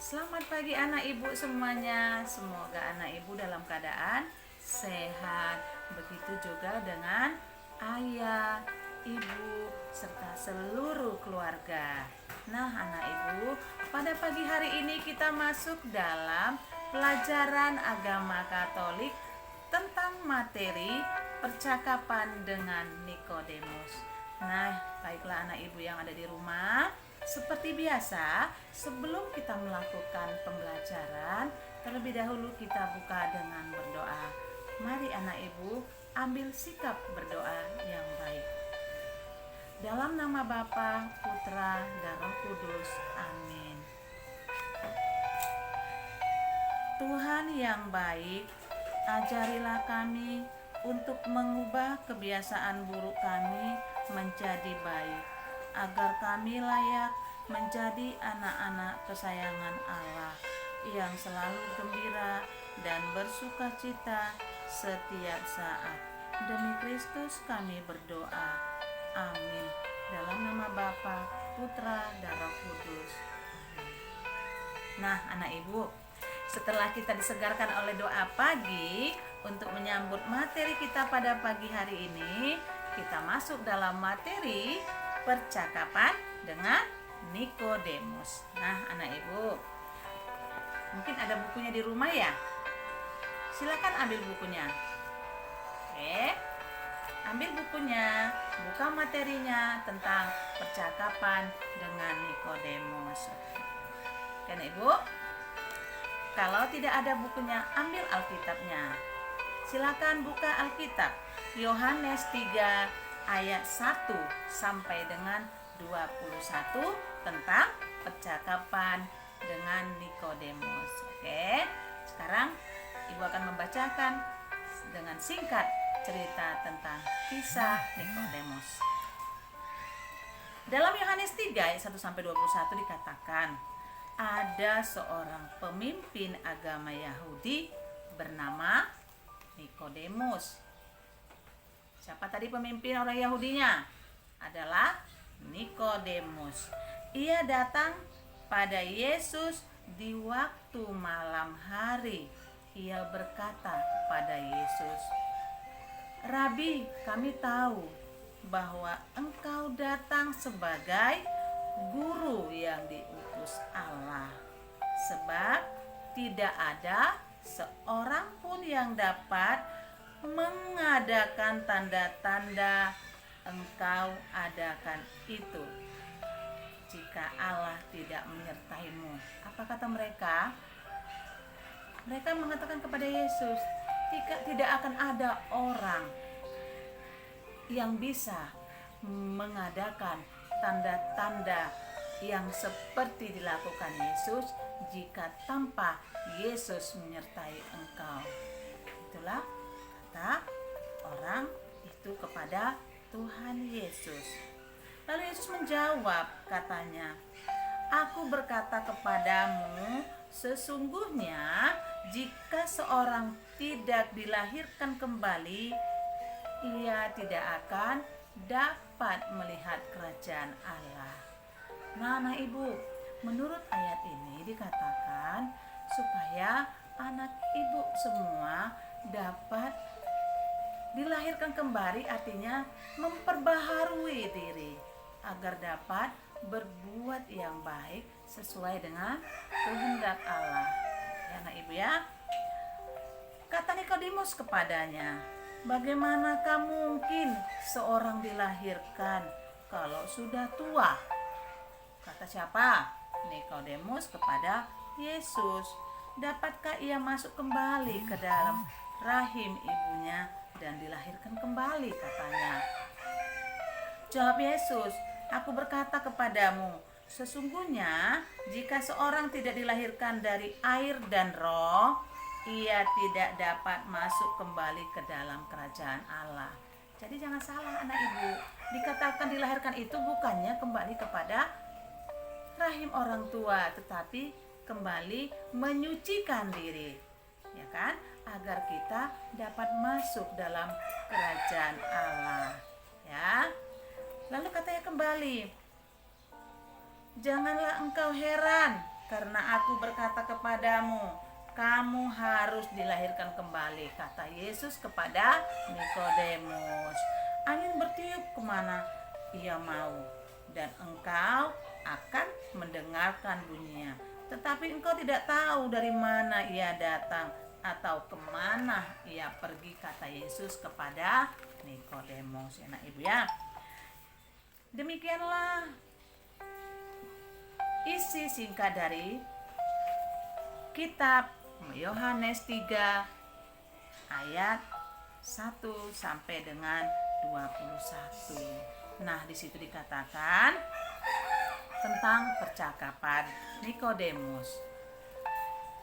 Selamat pagi anak ibu semuanya. Semoga anak ibu dalam keadaan sehat. Begitu juga dengan ayah, ibu, serta seluruh keluarga. Nah anak ibu, pada pagi hari ini kita masuk dalam pelajaran agama Katolik tentang materi percakapan dengan Nikodemus. Nah, baiklah anak ibu yang ada di rumah, seperti biasa, sebelum kita melakukan pembelajaran, terlebih dahulu kita buka dengan berdoa. Mari anak ibu, ambil sikap berdoa yang baik. Dalam nama Bapa, Putra, dan Roh Kudus. Amin. Tuhan yang baik, ajarilah kami untuk mengubah kebiasaan buruk kami menjadi baik, agar kami layak menjadi anak-anak kesayangan Allah yang selalu gembira dan bersuka cita setiap saat. Demi Kristus kami berdoa. Amin. Dalam nama Bapa, Putra, dan Roh Kudus. Nah, anak ibu, setelah kita disegarkan oleh doa pagi untuk menyambut materi kita pada pagi hari ini, kita masuk dalam materi percakapan dengan Nikodemus. Nah, anak ibu, mungkin ada bukunya di rumah ya? Silakan ambil bukunya. Oke, ambil bukunya, buka materinya tentang percakapan dengan Nikodemus. Oke, anak ibu, kalau tidak ada bukunya, ambil Alkitabnya. Silakan buka Alkitab Yohanes 3 ayat 1 sampai dengan 21 tentang percakapan dengan Nikodemus. Oke, sekarang Ibu akan membacakan dengan singkat cerita tentang kisah Nikodemus. Dalam Yohanes 3 ayat 1 sampai 21 dikatakan, ada seorang pemimpin agama Yahudi bernama Nikodemus. Siapa tadi pemimpin orang Yahudinya? Adalah Nikodemus. Ia datang pada Yesus di waktu malam hari. Ia berkata kepada Yesus, "Rabi, kami tahu bahwa engkau datang sebagai guru yang diutus Allah, sebab tidak ada seorang pun yang dapat mengadakan tanda-tanda engkau adakan itu jika Allah tidak menyertaimu." Apa kata mereka? Mereka mengatakan kepada Yesus, tidak akan ada orang yang bisa mengadakan tanda-tanda yang seperti dilakukan Yesus jika tanpa Yesus menyertai engkau. Itulah kata orang itu kepada Tuhan Yesus. Lalu Yesus menjawab, katanya, "Aku berkata kepadamu, sesungguhnya jika seorang tidak dilahirkan kembali, ia tidak akan dapat melihat kerajaan Allah." Nah, anak ibu, menurut ayat ini dikatakan supaya anak ibu semua dapat dilahirkan kembali, artinya memperbaharui diri agar dapat berbuat yang baik sesuai dengan kehendak Allah. Ya, anak ibu ya. Kata Nikodemus kepadanya, "Bagaimanakah mungkin seorang dilahirkan kalau sudah tua?" Kata siapa? Nikodemus kepada Yesus. "Dapatkah ia masuk kembali ke dalam rahim ibunya dan dilahirkan kembali?" katanya. Jawab Yesus, "Aku berkata kepadamu, sesungguhnya jika seorang tidak dilahirkan dari air dan roh, ia tidak dapat masuk kembali ke dalam kerajaan Allah." Jadi jangan salah anak ibu, dikatakan dilahirkan itu bukannya kembali kepada rahim orang tua, tetapi kembali menyucikan diri, ya kan, agar kita dapat masuk dalam kerajaan Allah, ya. Lalu katanya kembali, "Janganlah engkau heran karena aku berkata kepadamu, kamu harus dilahirkan kembali, kata Yesus kepada Nikodemus. Angin bertiup kemana ia mau, dan engkau akan mendengarkan bunyinya, tetapi engkau tidak tahu dari mana ia datang atau kemana ia pergi, kata Yesus kepada Nikodemus. Ya, Ibu ya. Demikianlah isi singkat dari kitab Yohanes 3 ayat 1 sampai dengan 21. Nah, di situ dikatakan tentang percakapan Nikodemus.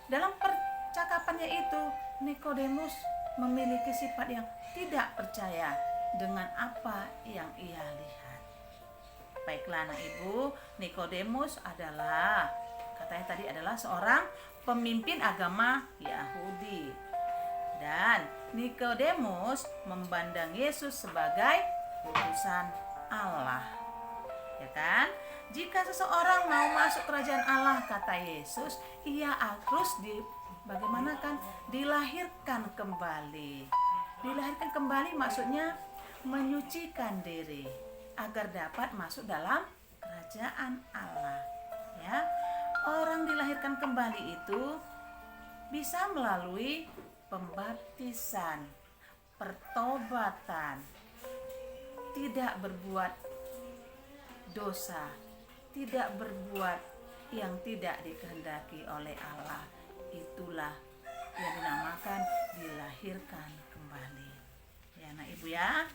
Dalam percakapannya itu, Nikodemus memiliki sifat yang tidak percaya dengan apa yang ia lihat. Baiklah anak ibu, Nikodemus adalah, katanya tadi, adalah seorang pemimpin agama Yahudi. Dan Nikodemus memandang Yesus sebagai utusan Allah. Ya kan? Jika seseorang mau masuk kerajaan Allah, kata Yesus, ia harus dilahirkan kembali. Dilahirkan kembali maksudnya menyucikan diri agar dapat masuk dalam kerajaan Allah. Ya. Orang dilahirkan kembali itu bisa melalui pembaptisan, pertobatan, tidak berbuat dosa, tidak berbuat yang tidak dikehendaki oleh Allah. Itulah yang dinamakan dilahirkan kembali. Ya anak ibu ya.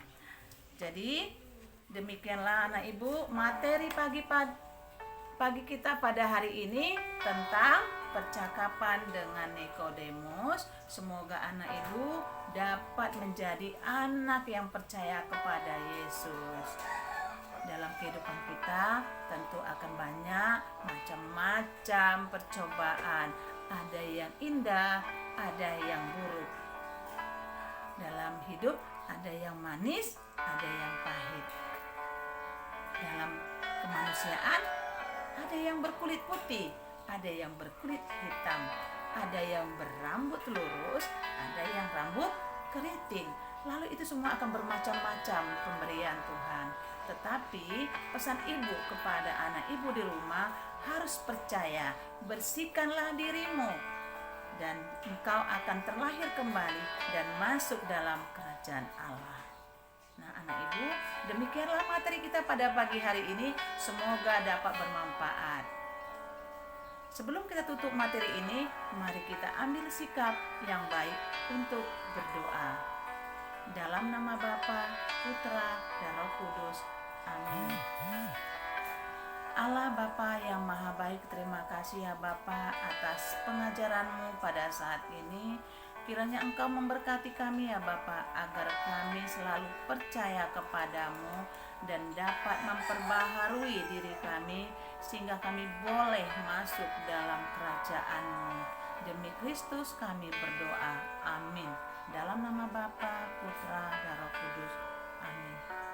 Jadi demikianlah anak ibu materi pagi kita pada hari ini tentang percakapan dengan Nikodemus. Semoga anak ibu dapat menjadi anak yang percaya kepada Yesus. Dalam kehidupan kita tentu akan banyak macam-macam percobaan. Ada yang indah, ada yang buruk. Dalam hidup ada yang manis, ada yang pahit. Dalam kemanusiaan ada yang berkulit putih, ada yang berkulit hitam, ada yang berambut lurus, ada yang rambut keriting. Lalu itu semua akan bermacam-macam pemberian Tuhan. Tetapi pesan ibu kepada anak ibu di rumah harus percaya, bersihkanlah dirimu dan engkau akan terlahir kembali dan masuk dalam kerajaan Allah. Nah anak ibu, demikianlah materi kita pada pagi hari ini, semoga dapat bermanfaat. Sebelum kita tutup materi ini, mari kita ambil sikap yang baik untuk berdoa. Dalam nama Bapa, Putra, dan Roh Kudus. Amin. Allah Bapa yang Maha Baik, terima kasih ya Bapa atas pengajaran-Mu pada saat ini. Kiranya Engkau memberkati kami ya Bapa, agar kami selalu percaya kepadamu dan dapat memperbaharui diri kami sehingga kami boleh masuk dalam kerajaan-Mu. Demi Kristus kami berdoa. Amin. Dalam nama Bapa, Putra, dan Roh Kudus. Amin.